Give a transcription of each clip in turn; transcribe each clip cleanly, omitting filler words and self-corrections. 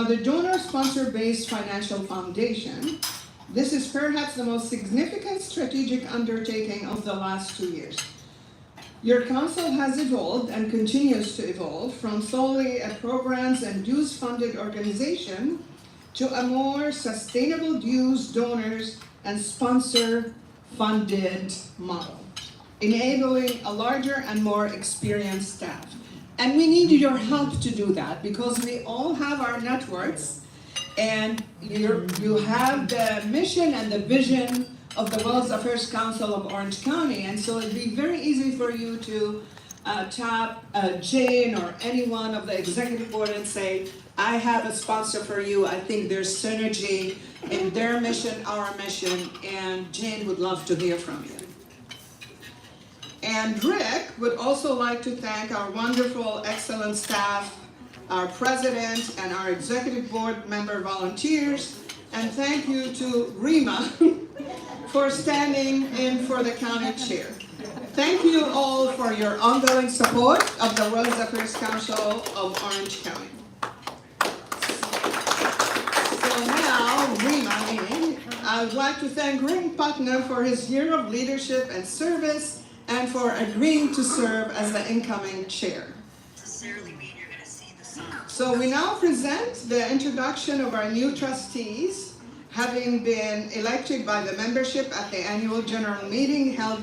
Now, the donor-sponsor-based financial foundation, this is perhaps the most significant strategic undertaking of the last 2 years. Your council has evolved and continues to evolve from solely a programs and dues-funded organization to a more sustainable dues, donors, and sponsor-funded model, enabling a larger and more experienced staff. And we need your help to do that because we all have our networks and you have the mission and the vision of the Wealth Affairs Council of Orange County. And so it'd be very easy for you to tap Jayne or anyone of the executive board and say, I have a sponsor for you. I think there's synergy in their mission, our mission, and Jayne would love to hear from you. And Rick would also like to thank our wonderful, excellent staff, our president and our executive board member volunteers, and thank you to Rima for standing in for the county chair. Thank you all for your ongoing support of the Wealth Affairs Council of Orange County. So now, Rima, I would like to thank Rick Putnam for his year of leadership and service and for agreeing to serve as the incoming chair. So we now present the introduction of our new trustees, having been elected by the membership at the annual general meeting held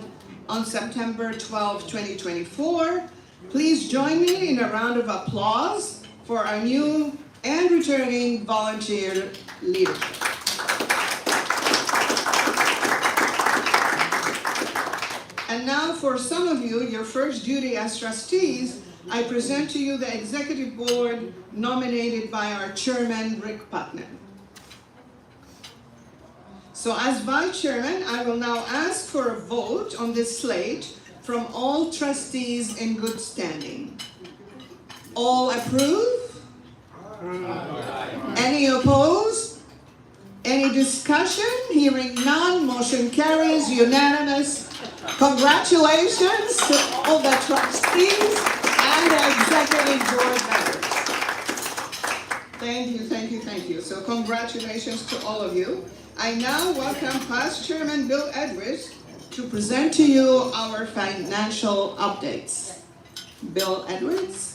on September 12, 2024. Please join me in a round of applause for our new and returning volunteer leadership. And now for some of you, your first duty as trustees, I present to you the executive board nominated by our chairman, Rick Putnam. So as vice chairman, I will now ask for a vote on this slate from all trustees in good standing. All approve? Any opposed? Any discussion? Hearing none, motion carries unanimous. Congratulations to all the trustees and the executive board members. Thank you, thank you, thank you. So congratulations to all of you. I now welcome past Chairman Bill Edwards to present to you our financial updates. Bill Edwards.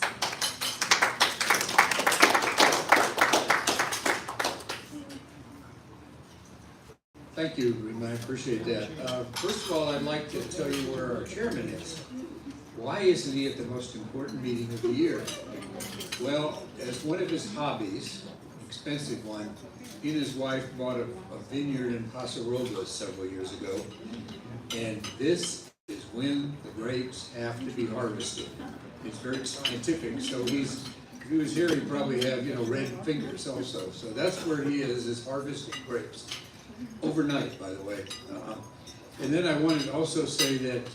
Thank you, Rima. I appreciate that. First of all, I'd like to tell you where our chairman is. Why isn't he at the most important meeting of the year? Well, as one of his hobbies, an expensive one, he and his wife bought a vineyard in Paso Robles several years ago, and this is when the grapes have to be harvested. It's very scientific, so if he was here, he'd probably have, red fingers also. So that's where he is harvesting grapes. Overnight, by the way. And then I wanted to also say that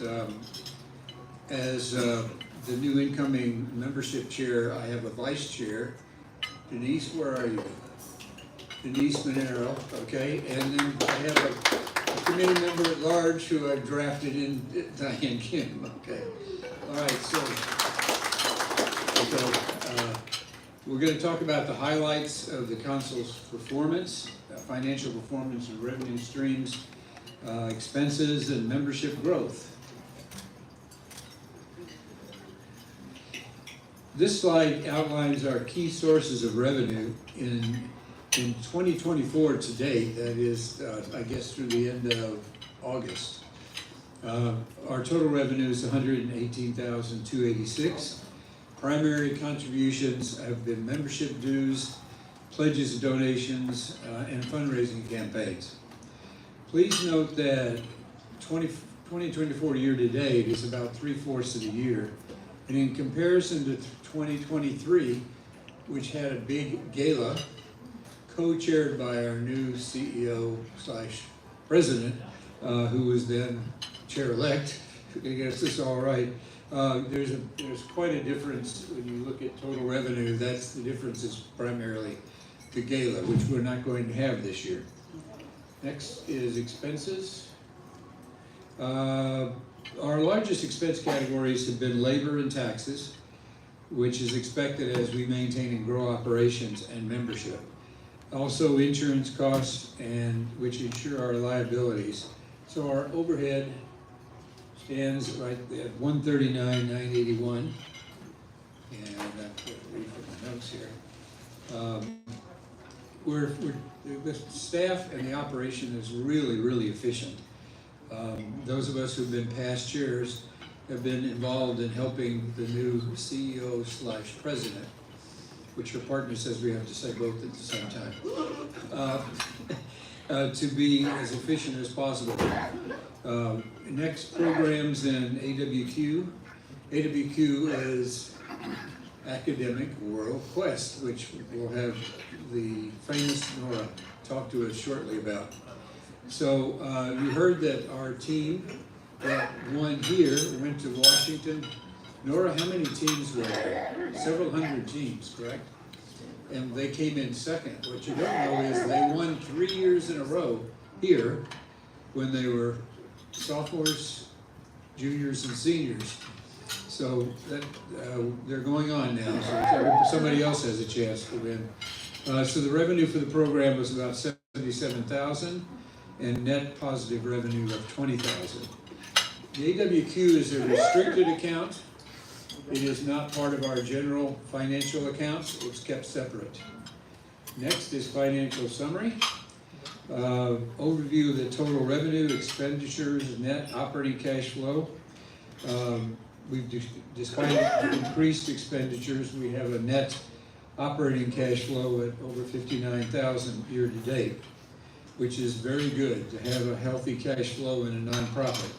as the new incoming membership chair, I have a vice chair. Denise, where are you? Denise Monero, okay? And then I have a committee member at large who I've drafted in, Diane Kim, okay? All right, so we're going to talk about the highlights of the council's performance, financial performance and revenue streams, expenses, and membership growth. This slide outlines our key sources of revenue in 2024 to date, that is, I guess through the end of August. Our total revenue is $118,286. Primary contributions have been membership dues, pledges and donations, and fundraising campaigns. Please note that 2024 year to date is about 3/4 of the year. And in comparison to 2023, which had a big gala, co-chaired by our new CEO/president, who was then chair-elect, I guess this is all right. There's quite a difference when you look at total revenue. That's the difference is primarily the gala, which we're not going to have this year. Next is expenses. Our largest expense categories have been labor and taxes. which is expected as we maintain and grow operations and membership. Also insurance costs, and which insure our liabilities. So our overhead stands right at $139,981, and I'm going to read from my notes here. The staff and the operation is really efficient. Those of us who've been past chairs have been involved in helping the new CEO/president, which her partner says we have to say both at the same time, to be as efficient as possible. Next, programs in AWQ. AWQ is Academic World Quest, which we'll have the famous Nora talk to us shortly about. So you heard that our team that won here went to Washington. Nora, how many teams were there? Several hundred teams, correct? And they came in second. What you don't know is they won 3 years in a row here when they were sophomores, juniors, and seniors. So that they're going on now, so somebody else has a chance to win. So the revenue for the program was about $77,000 and net positive revenue of $20,000. The AWQ is a restricted account. It is not part of our general financial accounts. It's kept separate. Next is financial summary. Overview of the total revenue, expenditures, net operating cash flow. Despite increased expenditures, we have a net operating cash flow at over $59,000 year to date, which is very good to have a healthy cash flow in a nonprofit.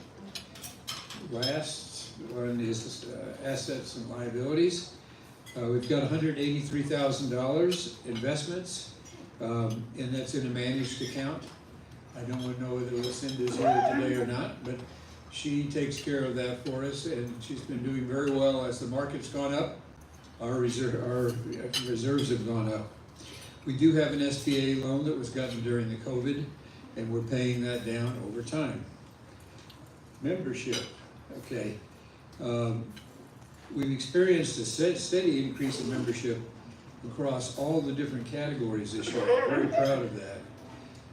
Last one is assets and liabilities. We've got $183,000 investments, and that's in a managed account. I don't want to know whether Lucinda's here today or not, but she takes care of that for us, and she's been doing very well as the market's gone up. Our reserves have gone up. We do have an SBA loan that was gotten during the COVID, and we're paying that down over time. Membership, okay. We've experienced a steady increase in membership across all the different categories this year. Very proud of that.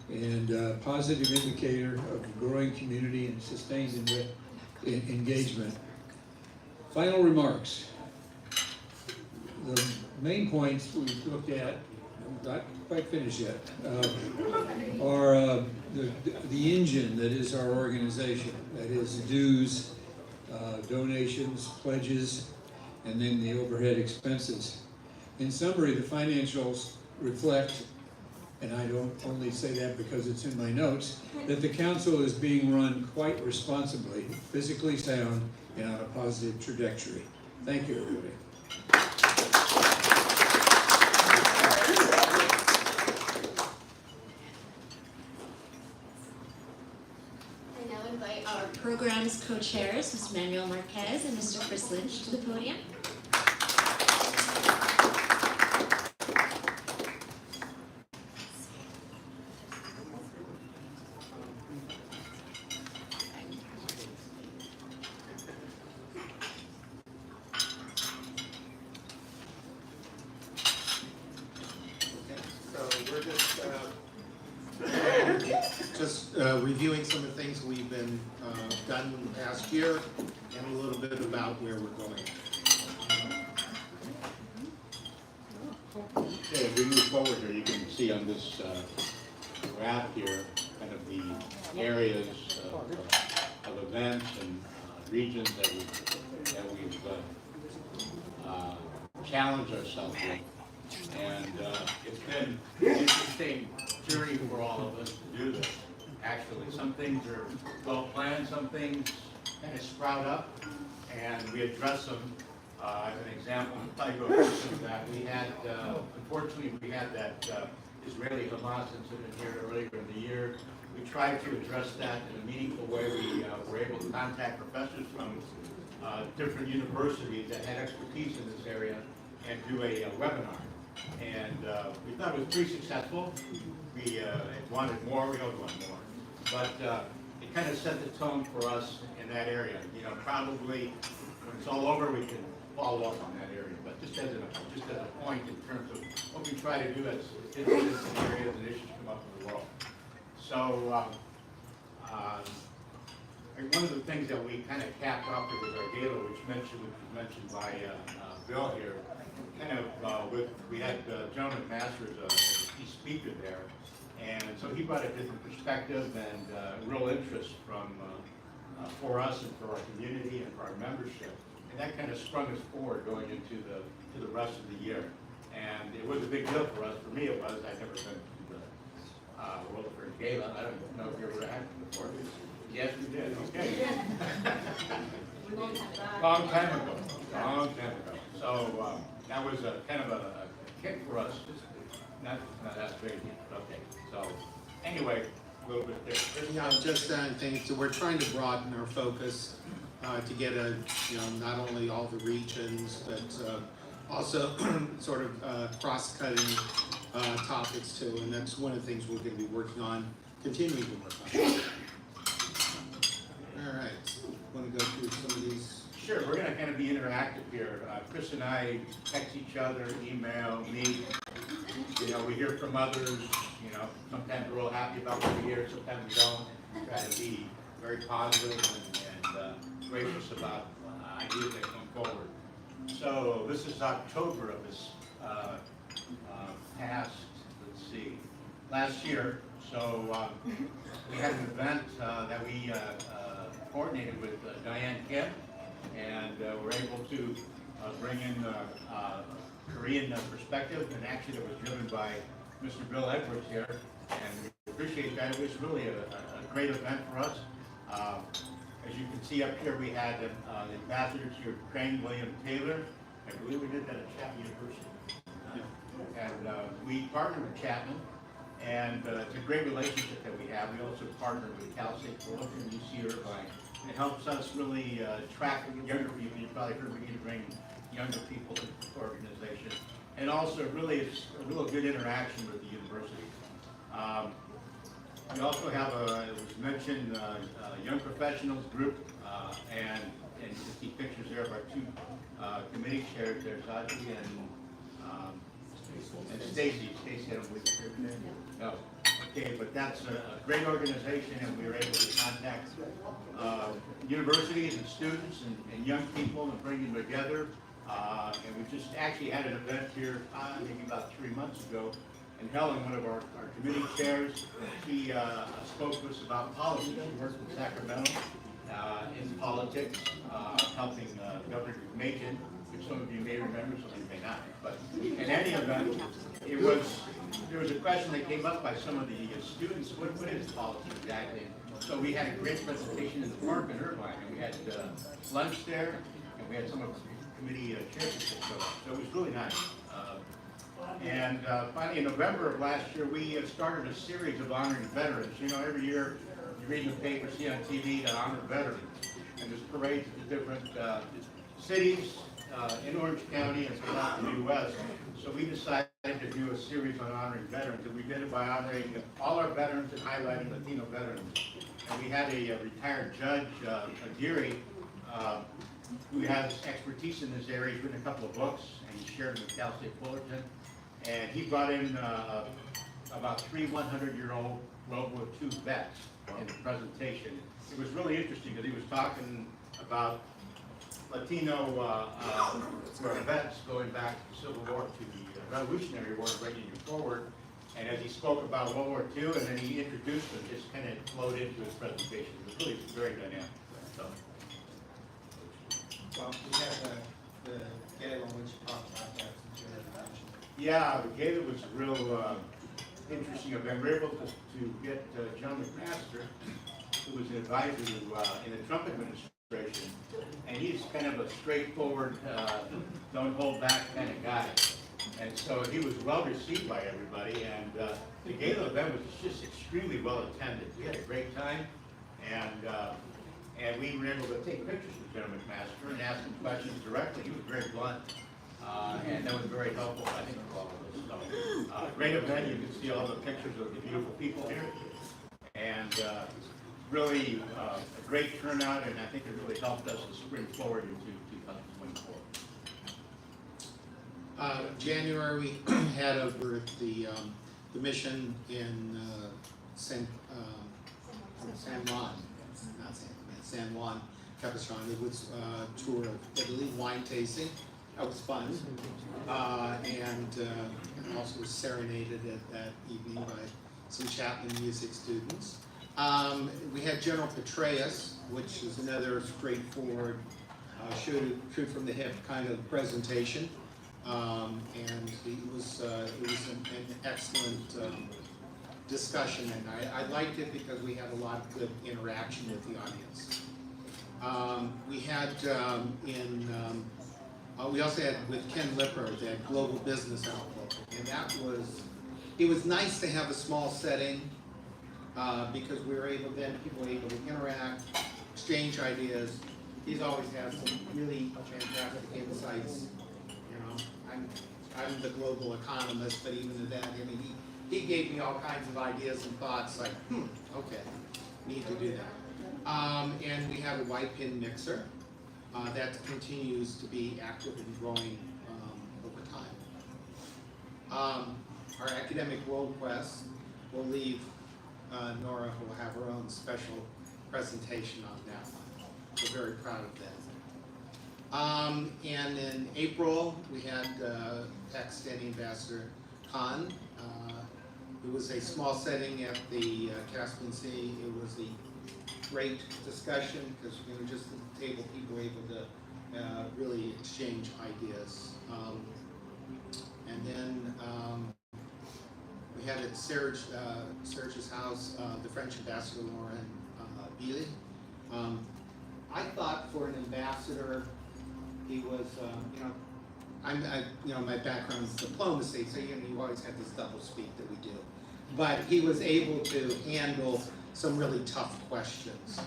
And positive indicator of growing community and sustained engagement. Final remarks. The main points we've looked at, not quite finished yet, are the engine that is our organization. That is dues, donations, pledges, and then the overhead expenses. In summary, the financials reflect, and I don't only say that because it's in my notes, that the council is being run quite responsibly, physically sound, and on a positive trajectory. Thank you, everybody. I now invite our program's co-chairs, Mr. Manuel Marquez and Mr. Chris Lynch, to the podium. Reviewing some of the things we've been done in the past year and a little bit about where we're going. Okay, as we move forward here, you can see on this graph here kind of the areas of events and regions that we've challenged ourselves with. And it's been an interesting journey for all of us to do this. Actually, some things are well planned, some things kind of sprout up, and we address them. As an example, I go to that we had, unfortunately, we had that Israeli Hamas incident here earlier in the year. We tried to address that in a meaningful way. We were able to contact professors from different universities that had expertise in this area and do a webinar. And we thought it was pretty successful. We wanted more, we don't want more. But it kind of set the tone for us in that area. You know, probably when it's all over, we can follow up on that area. But just as a point in terms of what we try to do as incidents and areas and issues come up in the world. So, and one of the things that we kind of capped off with our gala, which was mentioned by Bill here, kind of we had John McMaster as a key speaker there, and so he brought a different perspective and real interest from for us and for our community and for our membership, and that kind of sprung us forward going into the rest of the year. And it was a big deal for us. For me, it was. I'd never been to the World Affairs Gala. I don't know if you ever had it before. Yes, we did. Okay. Long time ago. So that was a kind of a kick for us. Not that big, but okay. So anyway, a little bit there. Yeah, just things. So we're trying to broaden our focus to get not only all the regions, but also sort of cross-cutting topics too. And that's one of the things we're going to be working on, continuing to work on. All right, want to go through some of these? Sure, we're going to kind of be interactive here. Chris and I text each other, email, meet. We hear from others. Sometimes we're real happy about what we hear, sometimes we don't. We try to be very positive and gracious about ideas that come forward. So this is October of this past, let's see, last year. So we had an event that we coordinated with Diane Kim, and we're able to bring in Korean perspective, and actually that was driven by Mr. Bill Edwards here, and we appreciate that. It was really a great event for us. As you can see up here, we had the ambassador to Ukraine, William Taylor. I believe we did that at Chapman University. And we partnered with Chapman, and it's a great relationship that we have. We also partnered with Cal State Fullerton, UC Irvine. It helps us really attract younger people. You probably heard we need to bring younger people into the organization. And also really it's a real good interaction with the university. We also have it was mentioned, young professionals group, and you can see pictures there of our two committee chairs there, Audrey and Stacy. Stacy, I don't believe is here today. No. Okay, but that's a great organization, and we were able to contact universities and students and young people and bring them together. And we just actually had an event here, maybe about 3 months ago, and Helen, one of our committee chairs, she spoke to us about policy. She works in Sacramento in politics, helping Governor Machin, which some of you may remember, some of you may not. But in any event, there was a question that came up by some of the students, what is politics exactly? So we had a great presentation in the park in Irvine, and we had lunch there, and we had some of the committee chairs that showed up. So it was really nice. And finally, in November of last year, we started a series of honoring veterans. Every year you read in the paper, see on TV to honor veterans. And there's parades at the different cities in Orange County and throughout the U.S. So we decided to do a series on honoring veterans. And we did it by honoring all our veterans and highlighting Latino veterans. And we had a retired judge, Arie, who has expertise in this area. He's written a couple of books, and he shared them with Cal State Fullerton. And he brought in about 3 100-year-old World War II vets in the presentation. It was really interesting because he was talking about Latino vets going back to the Civil War, to the Revolutionary War, bringing you forward. And as he spoke about World War II, and then he introduced them, just kind of flowed into his presentation. It was really very dynamic. So. Well, we had the gala which talked about that since you had mentioned. Yeah, the gala was a real interesting event. We were able to get John McMaster, who was an advisor in the Trump administration, and he's kind of a straightforward, don't hold back kind of guy. And so he was well received by everybody, and the gala event was just extremely well attended. We had a great time, and we were able to take pictures with John McMaster and ask him questions directly. He was very blunt, and that was very helpful, I think, for all of us. So, great event. You can see all the pictures of the beautiful people here, and really a great turnout, and I think it really helped us to spring forward into 2024. January, we had over at the mission in San Juan, not San Juan, Capistrano. It was a tour of Italy, wine tasting. That was fun. And also was serenaded at that evening by some Chapman music students. We had General Petraeus, which is another straightforward, shoot from the hip kind of presentation. And it was an excellent discussion, and I liked it because we had a lot of good interaction with the audience. We had we also had with Ken Lipper, that Global Business Outlook, and it was nice to have a small setting because we were able, then people were able to interact, exchange ideas. He's always had some really fantastic insights. You know, I'm the global economist, but even at that, I mean, he gave me all kinds of ideas and thoughts like, okay, need to do that. And we have a white pin mixer that continues to be active and growing over time. Our academic world quest will leave Nora, who will have her own special presentation on that one. We're very proud of that. And in April, we had Pakistani Ambassador Khan. It was a small setting at the Caspian Sea. It was a great discussion because just at the table, people were able to really exchange ideas. And then we had at Serge's house the French ambassador Lauren Billy. I thought for an ambassador, he was, my background is diplomacy, so you always have this double speak that we do. But he was able to handle some really tough questions.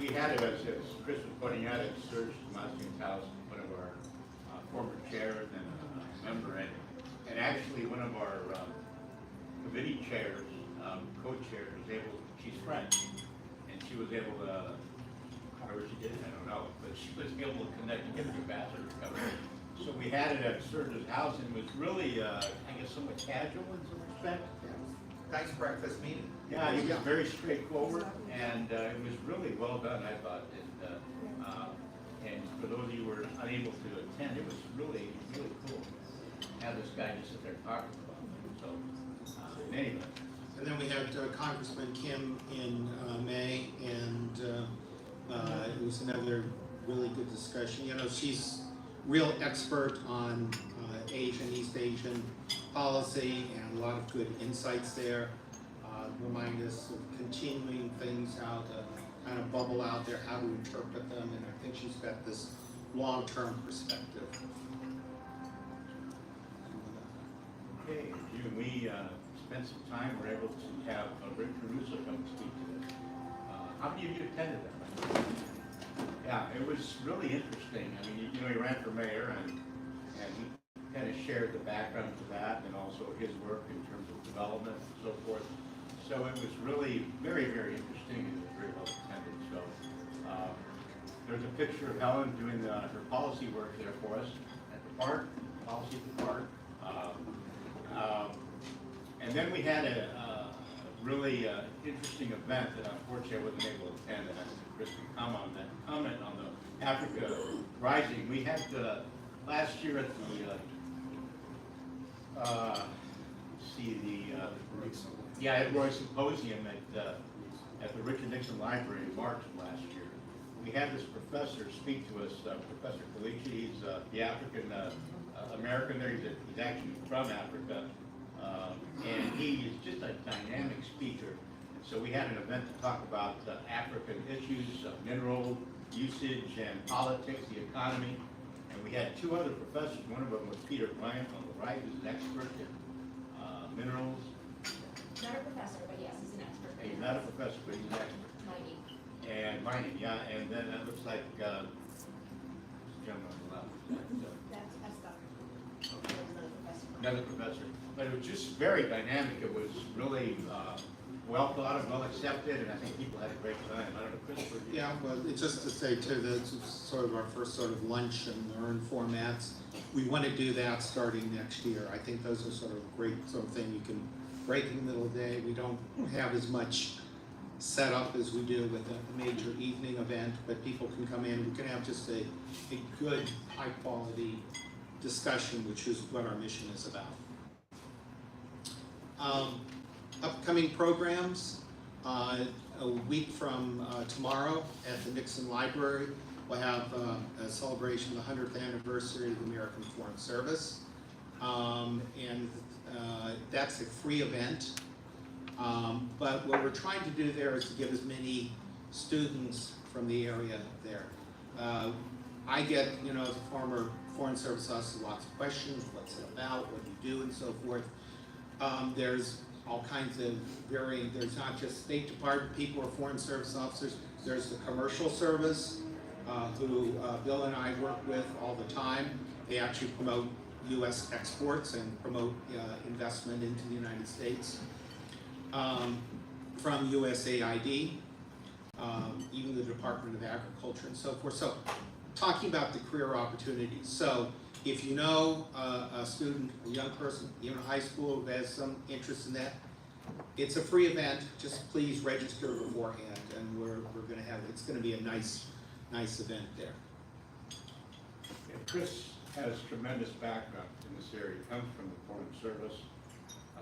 We had it, as Chris was pointing out, at Serge Tomaskin's house, one of our former chairs and a member, and actually one of our committee chairs, co-chairs, she's French, and she was able to, however she did it, I don't know, but she was able to connect and get the ambassador to come in. So we had it at Serge's house, and it was really, I guess, somewhat casual in some respect. Nice breakfast meeting. Yeah, he was very straightforward, and it was really well done, I thought. And for those of you who were unable to attend, it was really, really cool to have this guy just sit there talking about it. So, anyway. And then we had Congressman Kim in May, and it was another really good discussion. She's real expert on Asian, East Asian policy, and a lot of good insights there. Remind us of continuing things, how to kind of bubble out there, how to interpret them, and I think she's got this long-term perspective. Okay, June, we spent some time, we're able to have Rick Caruso come speak to us. How many of you attended that? Yeah, it was really interesting. I mean, he ran for mayor, and he kind of shared the background to that, and also his work in terms of development and so forth. So it was really very, very interesting, and it was very well attended. So there's a picture of Helen doing her policy work there for us at the park, policy at the park. And then we had a really interesting event that unfortunately I wasn't able to attend, and I think Chris can comment on the Africa Rising. We had last year at the at Roy Symposium at the Richard Nixon Library in March of last year. We had this professor speak to us, Professor Kalichi. He's the African American there. He's actually from Africa, and he is just a dynamic speaker. And so we had an event to talk about African issues, mineral usage and politics, the economy. And we had two other professors. One of them was Peter Bryant on the right, who's an expert in minerals. Not a professor, but yes, he's an expert. He's not a professor, but he's an expert. Mining. And mining, yeah. And then it looks like this gentleman on the left. That's Essraa. Okay, there's another professor. another professor. But it was just very dynamic. It was really well thought of, well accepted, and I think people had a great time. I don't know, Christopher. Yeah, well, it's just to say too, that's sort of our first sort of lunch and learn formats. We want to do that starting next year. I think those are sort of great sort of thing you can break in the middle of the day. We don't have as much set up as we do with a major evening event, but people can come in. We can have just a good, high quality discussion, which is what our mission is about. Upcoming programs, a week from tomorrow at the Nixon Library, we'll have a celebration of the 100th anniversary of the American Foreign Service. And that's a free event. But what we're trying to do there is to give as many students from the area there. I get, as a former Foreign Service officer, lots of questions, what's it about, what do you do, and so forth. There's all kinds of varying, there's not just State Department people or Foreign Service officers, there's the commercial service, who Bill and I work with all the time. They actually promote U.S. exports and promote investment into the United States. From USAID, even the Department of Agriculture and so forth. So talking about the career opportunities. So if you know a student, a young person, even a high school who has some interest in that, it's a free event. Just please register beforehand, and we're going to have, it's going to be a nice event there. Yeah, Chris has tremendous background in this area. He comes from the Foreign Service,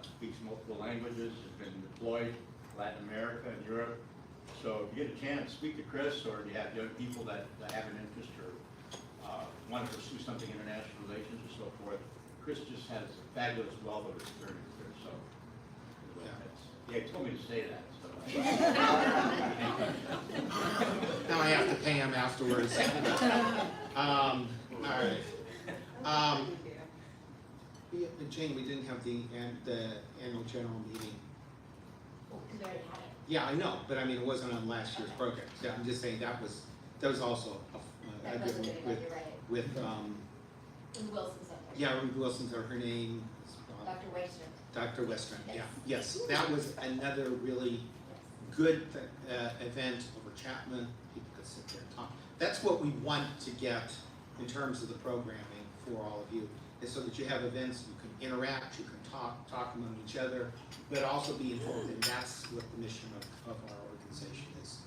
speaks multiple languages, has been deployed Latin America and Europe. So if you get a chance, speak to Chris, or you have young people that have an interest or want to pursue something international relations or so forth. Chris just has a fabulous wealth of experience there. So yeah, he told me to say that. So. Now I have to pay him afterwards. All right. Jayne, we didn't have the annual general meeting. Because we already had it. Yeah, I know, but I mean, it wasn't on last year's program. Yeah, I'm just saying that was also a That was good a one big one, you're right. with And Wilson's up there. yeah, Ruth Wilson's her name. Dr. Western. Dr. Western. Yes. Yeah, yes, that was another really good event over Chapman. People could sit there and talk. That's what we want to get in terms of the programming for all of you, is so that you have events you can interact, you can talk among each other, but also be involved, and that's what the mission of our organization is.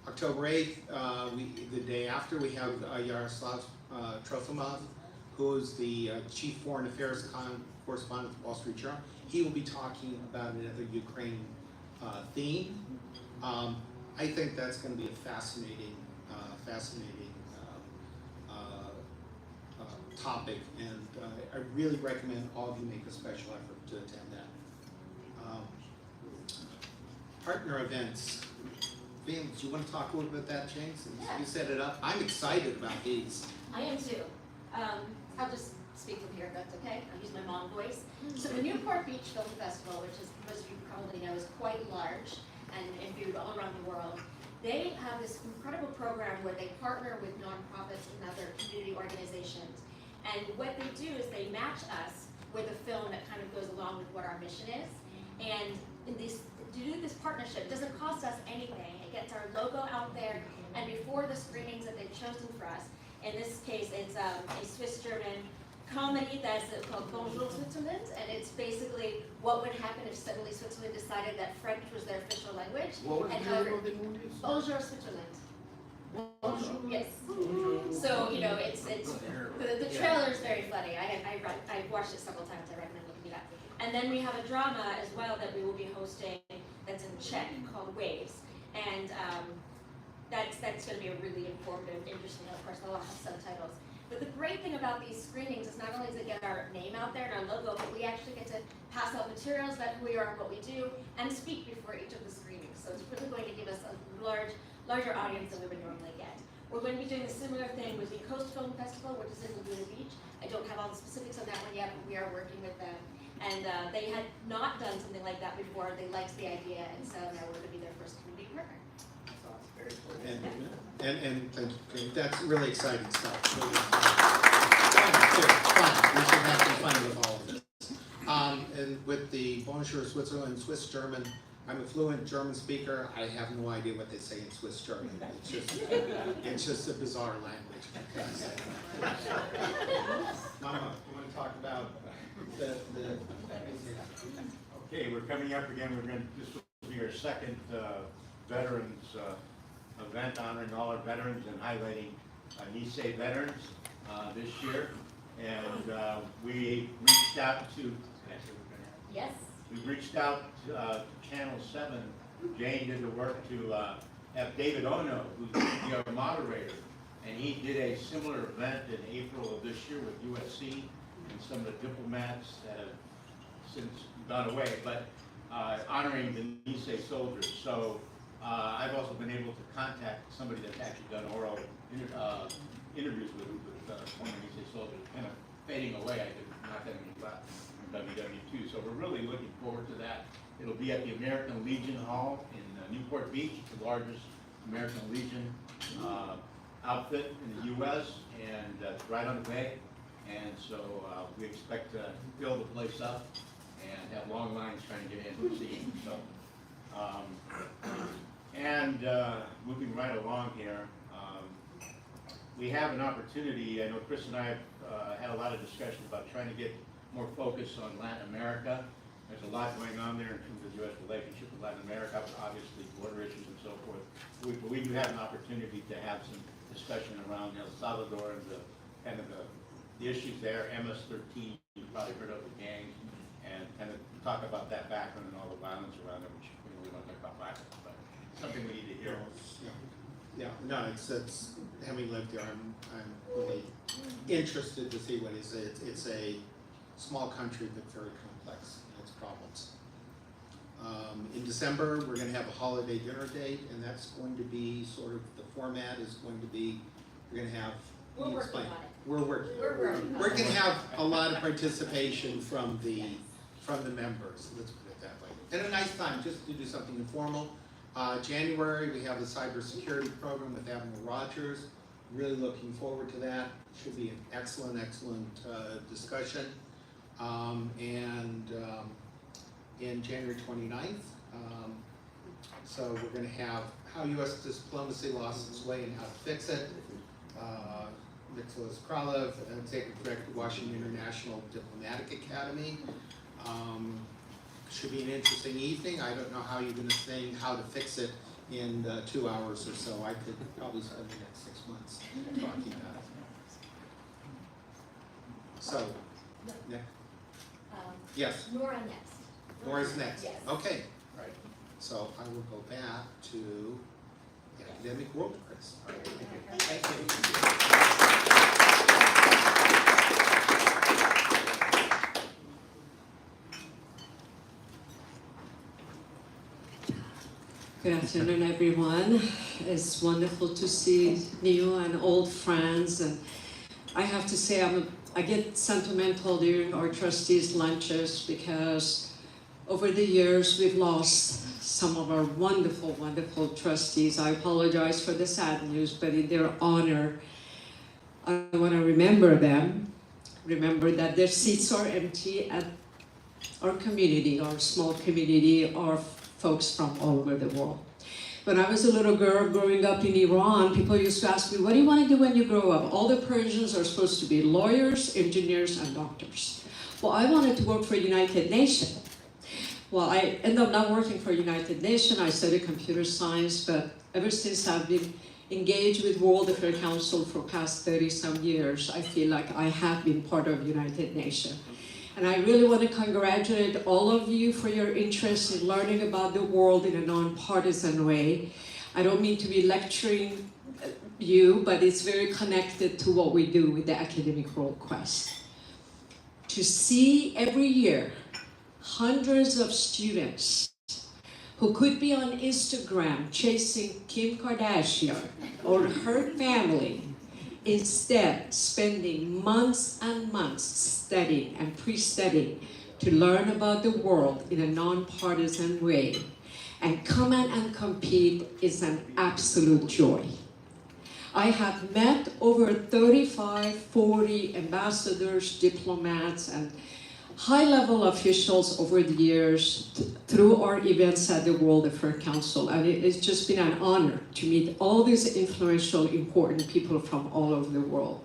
October 8th, the day after, we have Yaroslav Trofimov, who is the Chief Foreign Affairs Correspondent at the Wall Street Journal. He will be talking about another Ukraine theme. I think that's going to be a fascinating topic, and I really recommend all of you make a special effort to attend that. Partner events. Vin, do you want to talk a little bit about that, Jayne? Since you set it up. I'm excited about these. I am too. I'll just speak from here if that's okay. I'll use my mom voice. So the Newport Beach Film Festival, which is, most of you probably know, is quite large and viewed all around the world. They have this incredible program where they partner with nonprofits and other community organizations. And what they do is they match us with a film that kind of goes along with what our mission is. And to do this partnership, it doesn't cost us anything. It gets our logo out there, and before the screenings that they've chosen for us, in this case, it's a Swiss-German comedy that's called Bonjour Switzerland, and it's basically what would happen if suddenly Switzerland decided that French was their official language. What was and the name of the movie? Bonjour Switzerland. Yes. So it's the trailer is very funny. I watched it several times. I recommend looking it up. And then we have a drama as well that we will be hosting that's in Czech called Waves, and that's going to be a really informative, interesting. Of course, they'll all have subtitles. But the great thing about these screenings is not only does it get our name out there and our logo, but we actually get to pass out materials about who we are and what we do, and speak before each of the screenings. So it's really going to give us a larger audience than we would normally get. We're going to be doing a similar thing with the Coast Film Festival, which is in Laguna Beach. I don't have all the specifics on that one yet, but we are working with them. And they had not done something like that before. They liked the idea, and so now we're going to be their first community partner. So it's very cool. And thank you. That's really exciting stuff. Really fun. We should bonjour Switzerland, Swiss German. I'm a fluent German speaker. I have no idea what they say in Swiss German. It's just a bizarre language. Mama, you want to talk about the Okay, we're coming up again. This will be our second veterans event honoring all our veterans and highlighting Nisei veterans this year. And we reached out to, Yes. we reached out to Channel 7. Jayne did the work to have David Ono, who's our moderator, and he did a similar event in April of this year with USC and some of the diplomats that have since gone away, but honoring the Nisei soldiers. So I've also been able to contact somebody that's actually done oral interviews with former Nisei soldiers, kind of fading away. I did not have any left from WW2. So we're really looking forward to that. It'll be at the American Legion Hall in Newport Beach, the largest American Legion outfit in the U.S. and it's right on the bay. And so we expect to fill the place up and have long lines trying to get in to see. So, moving right along here, we have an opportunity. I know Chris and I have had a lot of discussion about trying to get more focus on Latin America. There's a lot going on there in terms of the U.S. relationship with Latin America, obviously border issues and so forth. But we do have an opportunity to have some discussion around El Salvador and the kind of the issues there. MS-13, you've probably heard of the gangs, and kind of talk about that background and all the violence around it, which we don't talk about violence, but something we need to hear. Yeah, no, it's having lived there, I'm really interested to see what it is. It's a small country but very complex in its problems. In December, we're going to have a holiday dinner date, and that's going to be sort of, the format is going to be, we're going to have, We're working on it. We're working. We're working on We're it. going to have a lot of participation from the members, let's put it that way. And a nice time just to do something informal. January, we have the cybersecurity program with Admiral Rogers. Really looking forward to that. Should be an excellent discussion. In January 29th, so we're going to have how U.S. diplomacy lost its way and how to fix it. Nicholas Kralev, Executive Director, Washington International Diplomatic Academy. Should be an interesting evening. I don't know how you're going to sing how to fix it in 2 hours or so. I could probably spend the next 6 months talking about it. So, Nick? Yes, Nora next. Nora's next. Yes. Okay, right. So I will go back to the academic world, Chris. All right. Thank you. Good afternoon, everyone. It's wonderful to see new and old friends, and I have to say I get sentimental during our trustees' lunches because over the years we've lost some of our wonderful, wonderful trustees. I apologize for the sad news, but in their honor, I want to remember them. Remember that their seats are empty at our community, our small community, our folks from all over the world. When I was a little girl growing up in Iran, people used to ask me, what do you want to do when you grow up? All the Persians are supposed to be lawyers, engineers, and doctors. Well, I wanted to work for United Nations. Well, I ended up not working for United Nations. I studied computer science, but ever since I've been engaged with World Affairs Council for past 30-some years, I feel like I have been part of United Nations. And I really want to congratulate all of you for your interest in learning about the world in a non-partisan way. I don't mean to be lecturing you, but it's very connected to what we do with the Academic World Quest. To see every year hundreds of students who could be on Instagram chasing Kim Kardashian or her family, instead spending months and months studying and pre-studying to learn about the world in a non-partisan way and come out and compete is an absolute joy. I have met over 35, 40 ambassadors, diplomats, and high-level officials over the years through our events at the World Affairs Council, and it's just been an honor to meet all these influential, important people from all over the world.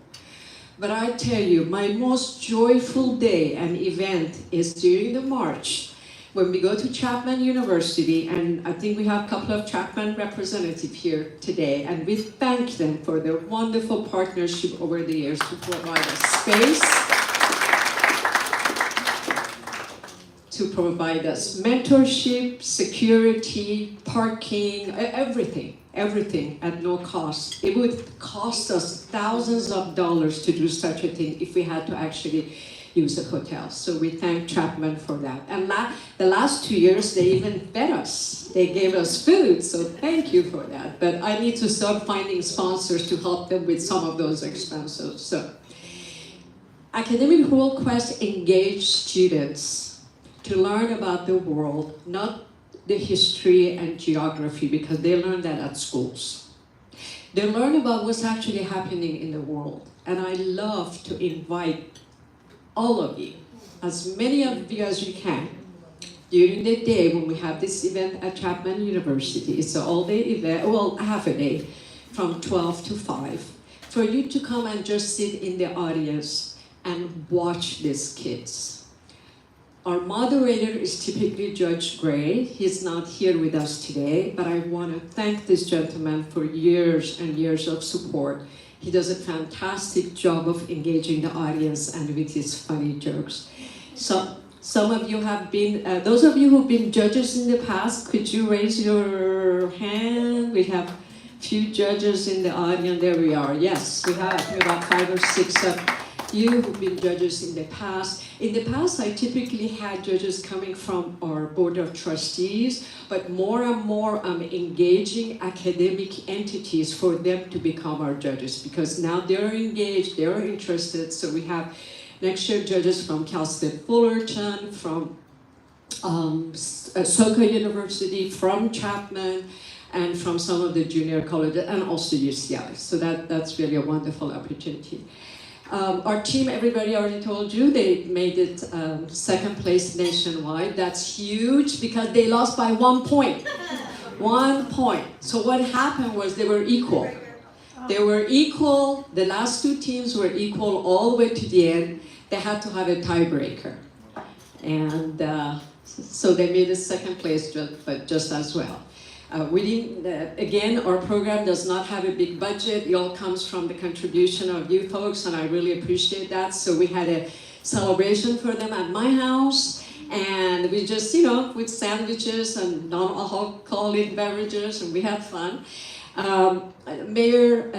But I tell you, my most joyful day and event is during the March, when we go to Chapman University, and I think we have a couple of Chapman representatives here today, and we thank them for their wonderful partnership over the years to provide us space, to provide us mentorship, security, parking, everything at no cost. It would cost us thousands of dollars to do such a thing if we had to actually use a hotel. So we thank Chapman for that. And the last 2 years, they even fed us. They gave us food, so thank you for that. But I need to start finding sponsors to help them with some of those expenses. So, Academic World Quest engaged students to learn about the world, not the history and geography, because they learn that at schools. They learn about what's actually happening in the world. And I love to invite all of you, as many of you as you can, during the day when we have this event at Chapman University. It's an all-day event, well, half a day, from 12 to 5, for you to come and just sit in the audience and watch these kids. Our moderator is typically Judge Gray. He's not here with us today, but I want to thank this gentleman for years and years of support. He does a fantastic job of engaging the audience and with his funny jokes. So, some of you have been, those of you who've been judges in the past, could you raise your hand? We have a few judges in the audience. There we are. Yes, we have about 5 or 6 of you who've been judges in the past. In the past, I typically had judges coming from our Board of Trustees, but more and more I'm engaging academic entities for them to become our judges, because now they're engaged, they're interested. So we have next year judges from Cal State Fullerton, from Soka University, from Chapman, and from some of the junior colleges, and also UCI. So that's really a wonderful opportunity. Our team, everybody already told you, they made it second place nationwide. That's huge because they lost by 1 point. 1 point. So what happened was they were equal. They were equal. The last 2 teams were equal all the way to the end. They had to have a tiebreaker. And so they made it second place, but just as well. We didn't, again, our program does not have a big budget. It all comes from the contribution of you folks, and I really appreciate that. So we had a celebration for them at my house, and we just, with sandwiches and non-alcoholic beverages, and we had fun. Mayor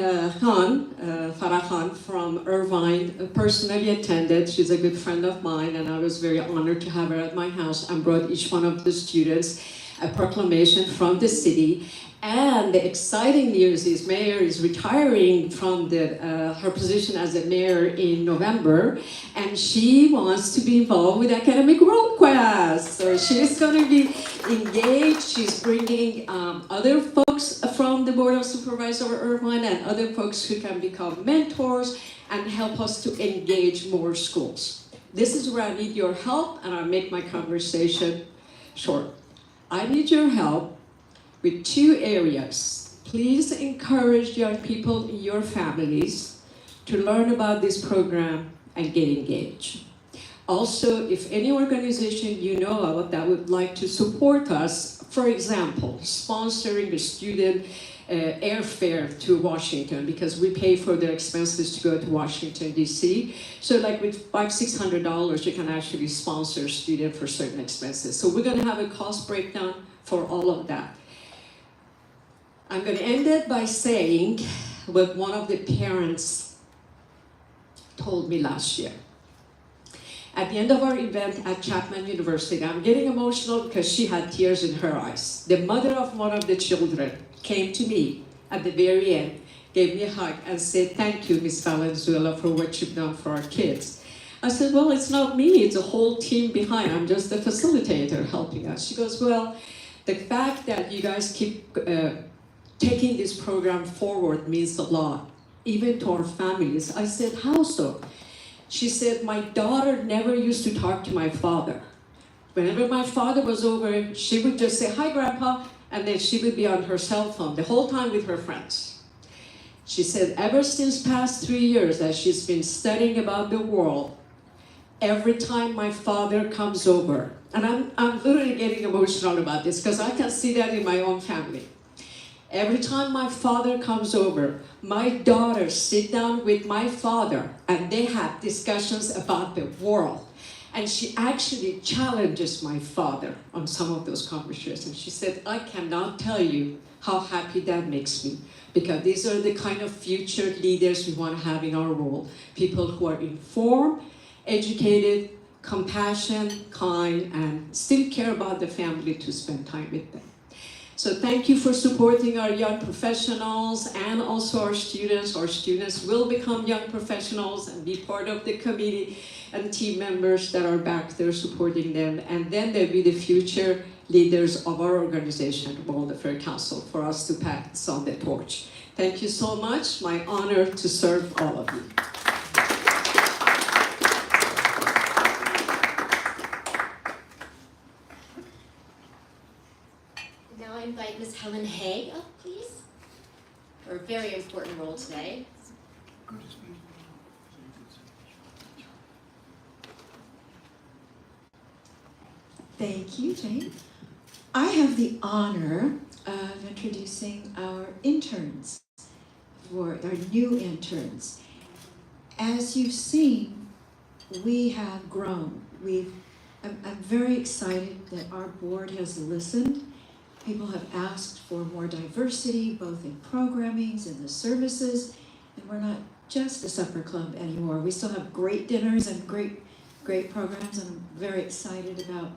Farah Khan from Irvine personally attended. She's a good friend of mine, and I was very honored to have her at my house, and brought each one of the students a proclamation from the city. And the exciting news is Mayor is retiring from her position as a mayor in November, and she wants to be involved with Academic World Quest. So she's going to be engaged. She's bringing other folks from the Board of Supervisors of Irvine and other folks who can become mentors and help us to engage more schools. This is where I need your help, and I'll make my conversation short. I need your help with 2 areas. Please encourage young people in your families to learn about this program and get engaged. Also, if any organization you know of that would like to support us, for example, sponsoring the student airfare to Washington, because we pay for their expenses to go to Washington, D.C. So like with $500-600, you can actually sponsor a student for certain expenses. So we're gonna have a cost breakdown for all of that. I'm gonna end it by saying what one of the parents told me last year. At the end of our event at Chapman University, I'm getting emotional because she had tears in her eyes. The mother of one of the children came to me at the very end, gave me a hug and said, "Thank you, Ms. Valenzuela, for what you've done for our kids." I said, "Well, it's not me, it's a whole team behind. I'm just the facilitator helping us." She goes, "Well, the fact that you guys keep taking this program forward means a lot, even to our families." I said, "How so?" She said, my daughter never used to talk to my father. Whenever my father was over, she would just say, hi, Grandpa, and then she would be on her cell phone the whole time with her friends. She said, ever since past 3 years that she's been studying about the world, every time my father comes over, and I'm literally getting emotional about this because I can see that in my own family. Every time my father comes over, my daughters sit down with my father and they have discussions about the world. And she actually challenges my father on some of those conversations. She said, I cannot tell you how happy that makes me, because these are the kind of future leaders we want to have in our world. People who are informed, educated, compassionate, kind, and still care about the family to spend time with them. So thank you for supporting our young professionals and also our students. Our students will become young professionals and be part of the committee and team members that are back there supporting them. And then they'll be the future leaders of our organization, World Affair Council, for us to pass on the torch. Thank you so much. My honor to serve all of you. Now I invite Ms. Helen Haig up, please, for a very important role today. Thank you, Jayne. I have the honor of introducing our interns, for our new interns. As you've seen, we have grown. I'm very excited that our board has listened. People have asked for more diversity, both in programmings and the services, and we're not just a supper club anymore. We still have great dinners and great programs, and I'm very excited about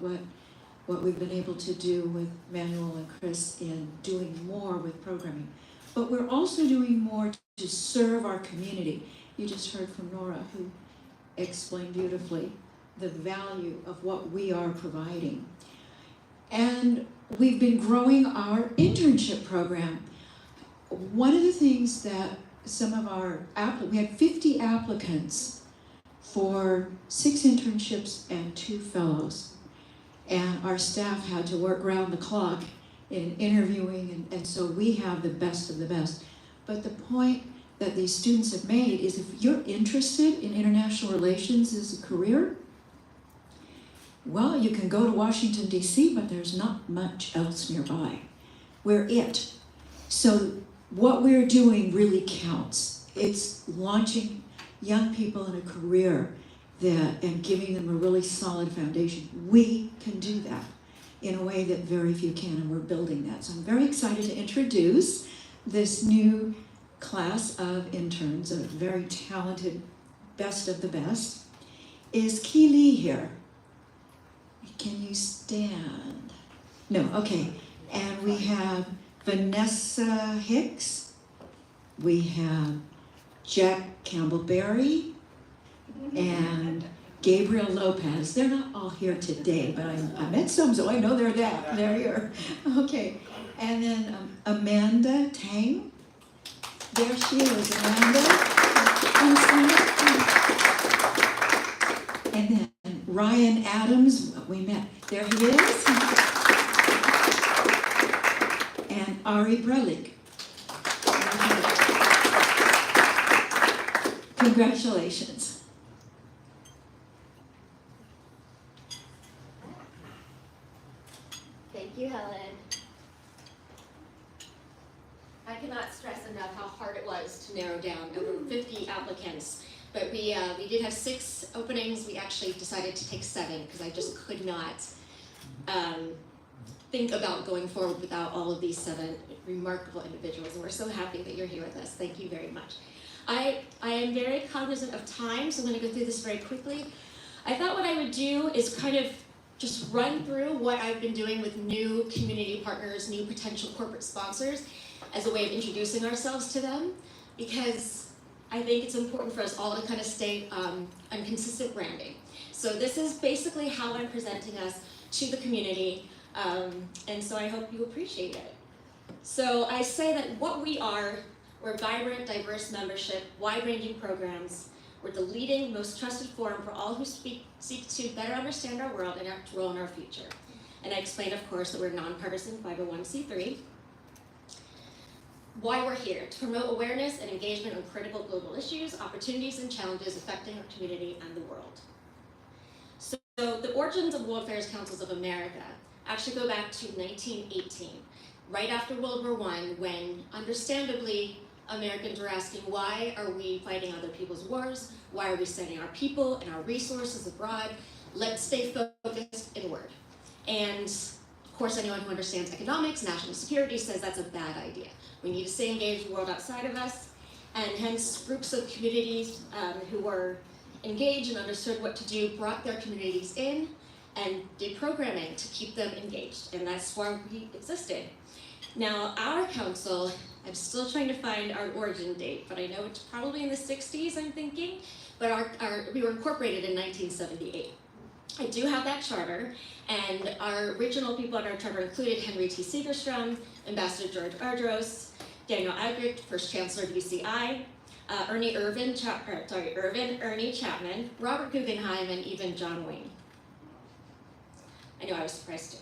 what we've been able to do with Manuel and Chris in doing more with programming. But we're also doing more to serve our community. You just heard from Nora, who explained beautifully the value of what we are providing. And we've been growing our internship program. One of the things that we had 50 applicants for 6 internships and 2 fellows. And our staff had to work round the clock in interviewing, and so we have the best of the best. But the point that these students have made is if you're interested in international relations as a career, well, you can go to Washington, D.C., but there's not much else nearby. We're it. So what we're doing really counts. It's launching young people in a career and giving them a really solid foundation. We can do that in a way that very few can, and we're building that. So I'm very excited to introduce this new class of interns, a very talented, best of the best. Is Key Lee here? Can you stand? No, okay. And we have Vanessa Hicks. We have Jack Campbell-Berry and Gabriel Lopez. They're not all here today, but I met some, so I know they're here. Okay. And then Amanda Tang. There she is, Amanda. And then Ryan Adams, we met. There he is. And Arie Brelik. Congratulations. Thank you, Helen. I cannot stress enough how hard it was to narrow down over 50 applicants. But we did have 6 openings. We actually decided to take 7 because I just could not think about going forward without all of these 7 remarkable individuals. And we're so happy that you're here with us. Thank you very much. I am very cognizant of time, so I'm going to go through this very quickly. I thought what I would do is kind of just run through what I've been doing with new community partners, new potential corporate sponsors, as a way of introducing ourselves to them, because I think it's important for us all to kind of stay on consistent branding. So this is basically how I'm presenting us to the community, and so I hope you appreciate it. So I say that what we are, we're vibrant, diverse membership, wide-ranging programs. We're the leading, most trusted forum for all who seek to better understand our world and act role in our future. And I explained, of course, that we're a nonpartisan 501c3. Why we're here: to promote awareness and engagement on critical global issues, opportunities, and challenges affecting our community and the world. So the origins of World Affairs Councils of America actually go back to 1918, right after World War I, when, understandably, Americans were asking, why are we fighting other people's wars? Why are we sending our people and our resources abroad? Let's stay focused inward. And of course, anyone who understands economics, national security, says that's a bad idea. We need to stay engaged in the world outside of us, and hence groups of communities who were engaged and understood what to do brought their communities in and did programming to keep them engaged, and that's why we existed. Now, our council, I'm still trying to find our origin date, but I know it's probably in the 60s, I'm thinking, but we were incorporated in 1978. I do have that charter, and our original people on our charter included Henry T. Segerstrom, Ambassador George Ardros, Daniel Agrick, First Chancellor of UCI, Ernie Chapman, Robert Guggenheim, and even John Wayne. I know, I was surprised too.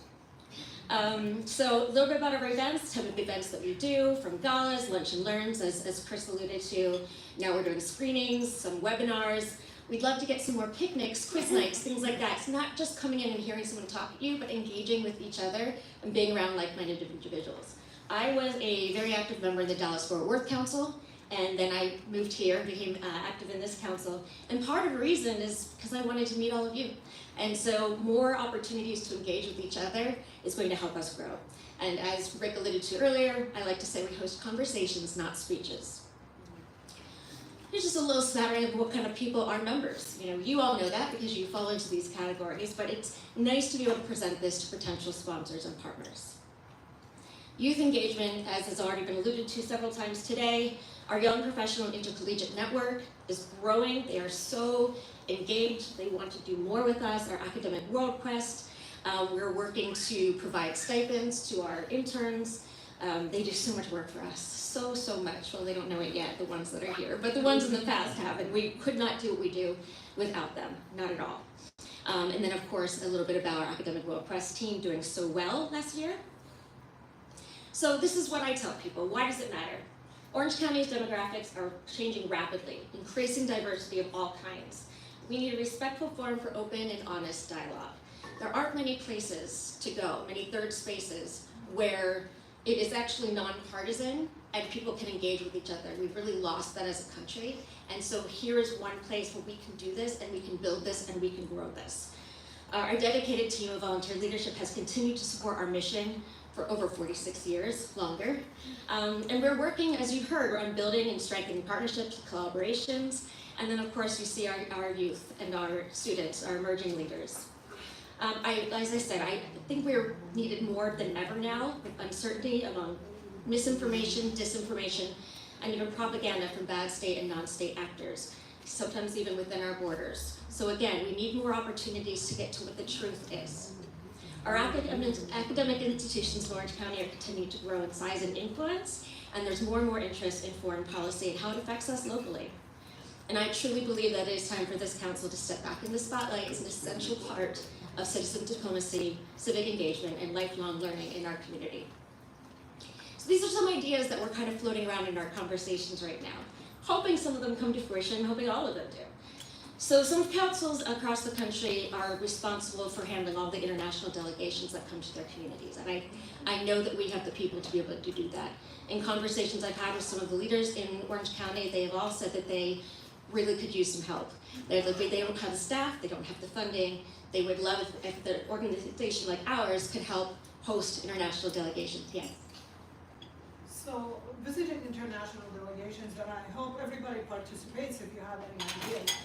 So a little bit about our events, type of events that we do, from galas, lunch and learns, as Chris alluded to. Now we're doing screenings, some webinars. We'd love to get some more picnics, quiz nights, things like that. It's not just coming in and hearing someone talk at you, but engaging with each other and being around like-minded individuals. I was a very active member of the Dallas-Fort Worth Council, and then I moved here and became active in this council. And part of the reason is because I wanted to meet all of you. And so more opportunities to engage with each other is going to help us grow. And as Rick alluded to earlier, I like to say we host conversations, not speeches. Here's just a little smattering of what kind of people are members. You know, you all know that because you fall into these categories, but it's nice to be able to present this to potential sponsors and partners. Youth engagement, as has already been alluded to several times today, our Young Professional Intercollegiate Network is growing. They are so engaged. They want to do more with us. Our Academic World Quest, we're working to provide stipends to our interns. They do so much work for us, so much. Well, they don't know it yet, the ones that are here, but the ones in the past have, and we could not do what we do without them, not at all. And then, of course, a little bit about our Academic World Quest team doing so well last year. So this is what I tell people. Why does it matter? Orange County's demographics are changing rapidly, increasing diversity of all kinds. We need a respectful forum for open and honest dialogue. There aren't many places to go, many third spaces, where it is actually nonpartisan and people can engage with each other. We've really lost that as a country. And so here is one place where we can do this and we can build this and we can grow this. Our dedicated team of volunteer leadership has continued to support our mission for over 46 years, longer. And we're working, as you heard, on building and strengthening partnerships, collaborations, and then of course you see our youth and our students, our emerging leaders. As I said, I think we're needed more than ever now with uncertainty among misinformation, disinformation, and even propaganda from bad state and non-state actors, sometimes even within our borders. So again, we need more opportunities to get to what the truth is. Our academic institutions in Orange County are continuing to grow in size and influence, and there's more and more interest in foreign policy and how it affects us locally. And I truly believe that it is time for this council to step back in the spotlight as an essential part of citizen diplomacy, civic engagement, and lifelong learning in our community. So these are some ideas that we're kind of floating around in our conversations right now, hoping some of them come to fruition, hoping all of them do. So some councils across the country are responsible for handling all the international delegations that come to their communities. And I know that we have the people to be able to do that. In conversations I've had with some of the leaders in Orange County, they have all said that they really could use some help. They don't have the staff, they don't have the funding. They would love if the organization like ours could help host international delegations. Yes. So visiting international delegations, and I hope everybody participates if you have any ideas.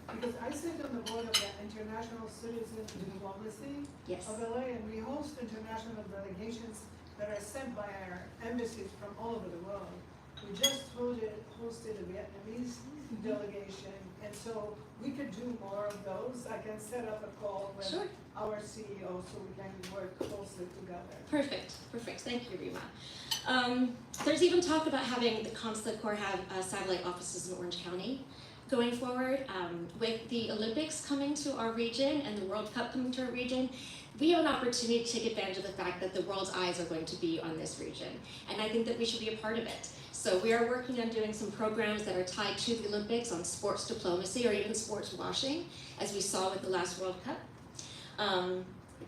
Because I sit on the board of the International Citizen Diplomacy of LA, and we host international delegations that are sent by our embassies from all over the world. We just hosted a Vietnamese delegation, and so we could do more of those. I can set up a call with our CEO so we can work closely together. Perfect. Thank you, Rima. There's even talk about having the Consulate Corps have satellite offices in Orange County. going forward. With the Olympics coming to our region and the World Cup coming to our region, we have an opportunity to take advantage of the fact that the world's eyes are going to be on this region. And I think that we should be a part of it. So we are working on doing some programs that are tied to the Olympics on sports diplomacy or even sports washing, as we saw with the last World Cup.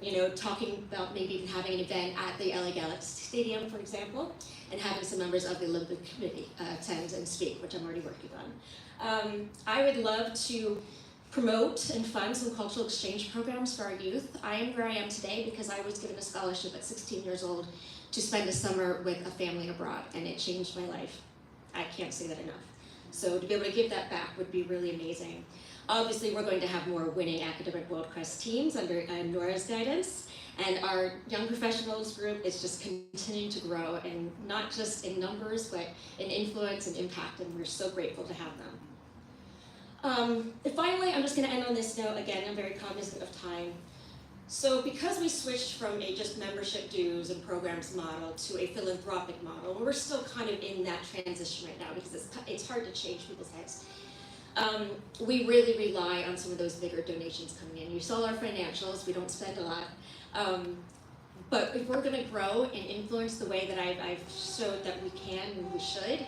You know, talking about maybe even having an event at the LA Galaxy Stadium, for example, and having some members of the Olympic Committee attend and speak, which I'm already working on. I would love to promote and fund some cultural exchange programs for our youth. I am where I am today because I was given a scholarship at 16 years old to spend a summer with a family abroad, and it changed my life. I can't say that enough. So to be able to give that back would be really amazing. Obviously, we're going to have more winning academic world-class teams under Nora's guidance, and our young professionals group is just continuing to grow, and not just in numbers, but in influence and impact, and we're so grateful to have them. And finally, I'm just going to end on this note. Again, I'm very cognizant of time. So because we switched from a just membership dues and programs model to a philanthropic model, we're still kind of in that transition right now because it's hard to change people's heads. We really rely on some of those bigger donations coming in. You saw our financials, we don't spend a lot. But if we're gonna grow and influence the way that I've showed that we can and we should,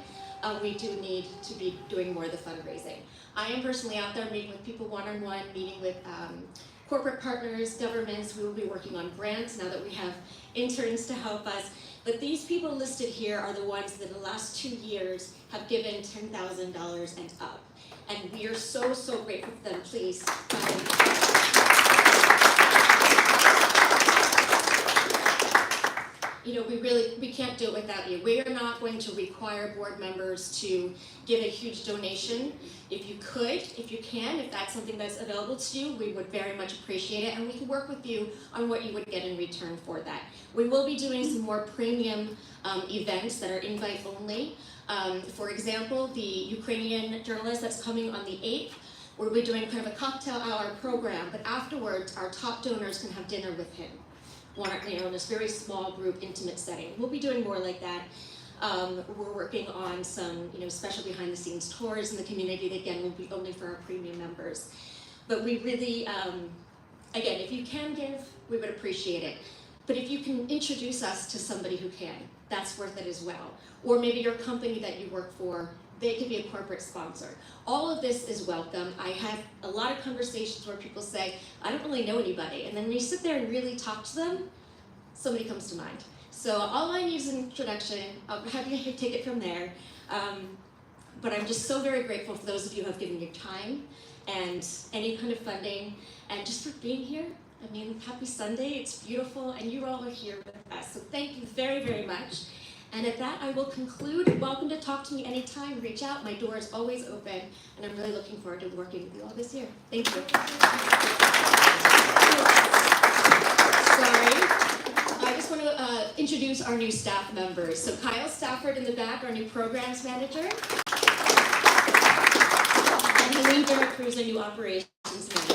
we do need to be doing more of the fundraising. I am personally out there meeting with people one-on-one, meeting with corporate partners, governments. We will be working on grants now that we have interns to help us. But these people listed here are the ones that in the last 2 years have given $10,000 and up. And we are so, so grateful for them. Please. You know, we can't do it without you. We are not going to require board members to give a huge donation. If you could, if you can, if that's something that's available to you, we would very much appreciate it, and we can work with you on what you would get in return for that. We will be doing some more premium events that are invite only. For example, the Ukrainian journalist that's coming on the 8th, we'll be doing kind of a cocktail hour program, but afterwards our top donors can have dinner with him. In this very small group, intimate setting. We'll be doing more like that. We're working on some, special behind-the-scenes tours in the community that, again, will be only for our premium members. But we really, again, if you can give, we would appreciate it. But if you can introduce us to somebody who can, that's worth it as well. Or maybe your company that you work for, they could be a corporate sponsor. All of this is welcome. I have a lot of conversations where people say, I don't really know anybody. And then when you sit there and really talk to them, somebody comes to mind. So all I need is an introduction. I'll have you take it from there. But I'm just so very grateful for those of you who have given your time and any kind of funding and just for being here. I mean, happy Sunday, it's beautiful, and you all are here with us. So thank you very, very much. And at that, I will conclude. Welcome to talk to me anytime. Reach out. My door is always open. And I'm really looking forward to working with you all this year. Thank you. Sorry. I just want to introduce our new staff members. So Kyle Stafford in the back, our new programs manager. And Helene Cruz, our new operations manager.